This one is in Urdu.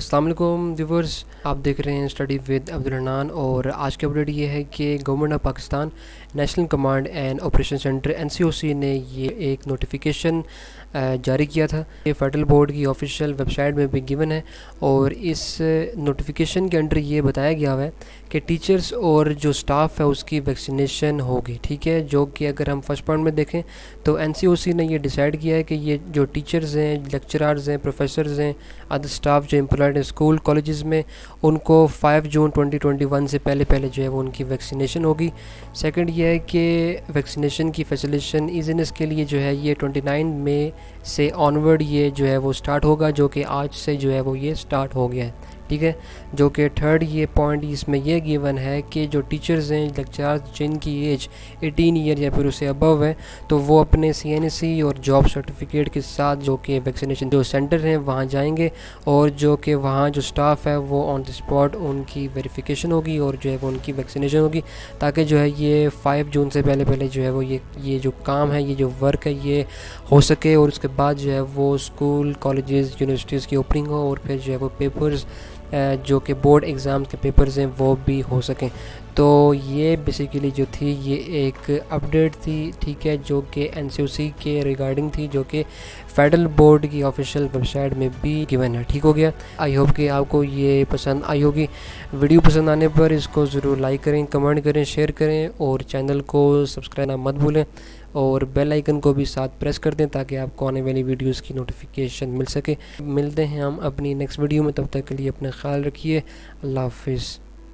السلام علیکم ویورز، آپ دیکھ رہے ہیں اسٹڈی ود عبدالرحمن، اور آج کی اپڈیٹ یہ ہے کہ government of Pakistan national command and operation centre NCOC نے یہ ایک نوٹیفیکیشن جاری کیا تھا. یہ فیڈرل بورڈ کی آفیشیل ویب سائٹ میں بھی گیون ہے، اور اس نوٹیفیکیشن کے انڈر یہ بتایا گیا ہے کہ ٹیچرز اور جو سٹاف ہے اس کی ویکسینیشن ہوگی. ٹھیک ہے، جو کہ اگر ہم فرسٹ پوائنٹ میں دیکھیں تو NCOC نے یہ ڈیسائیڈ کیا ہے کہ یہ جو ٹیچرز ہیں، لیکچرارز ہیں، پروفیسرز ہیں، ادر سٹاف جو امپلائڈ ہیں اسکول کالجز میں، ان کو 5 جون 2021 سے پہلے جو ہے وہ ان کی ویکسینیشن ہوگی. سیکنڈ یہ ہے کہ ویکسینیشن کی فیسیلیٹیشن ایزینس کے لیے جو ہے یہ 29 مئی سے آنورڈ یہ جو ہے وہ سٹارٹ ہوگا، جو کہ آج سے جو ہے وہ یہ سٹارٹ ہو گیا ہے. ٹھیک ہے، جو کہ تھرڈ یہ پوائنٹ اس میں یہ گیون ہے کہ جو ٹیچرز ہیں، لیکچرارز جن کی ایج 18 ایئر یا پھر اس سے ابو ہے، تو وہ اپنے CNSE اور جاب سرٹیفکیٹ کے ساتھ جو کہ ویکسینیشن جو سینٹر ہیں وہاں جائیں گے، اور جو کہ وہاں جو سٹاف ہے وہ آن دی اسپاٹ ان کی ویریفیکیشن ہوگی اور جو ہے وہ ان کی ویکسینیشن ہوگی، تاکہ جو ہے یہ 5 جون سے پہلے جو ہے وہ یہ جو کام ہے، یہ جو ورک ہے یہ ہو سکے، اور اس کے بعد جو ہے وہ اسکول کالجز یونیورسٹیز کی اوپننگ ہو، اور پھر جو ہے وہ پیپرز جو کہ بورڈ ایگزام کے پیپرز ہیں وہ بھی ہو سکیں. تو یہ بیسیکلی جو تھی یہ ایک اپڈیٹ تھی، ٹھیک ہے، جو کہ NCOC کے ریگارڈنگ تھی، جو کہ فیڈرل بورڈ کی آفیشیل ویب سائٹ میں بھی گیون ہے. ٹھیک ہو گیا، آئی ہوپ کہ آپ کو یہ پسند آئی ہوگی. ویڈیو پسند آنے پر اس کو ضرور لائک کریں، کمنٹ کریں، شیئر کریں، اور چینل کو سبسکرائب مت بھولیں، اور بیل آئیکن کو بھی ساتھ پریس کر دیں تاکہ آپ کو آنے والی ویڈیوز کی نوٹیفیکیشن مل سکے. ملتے ہیں ہم اپنی نیکسٹ ویڈیو میں، تب تک کے لیے اپنا خیال رکھیے. اللہ حافظ.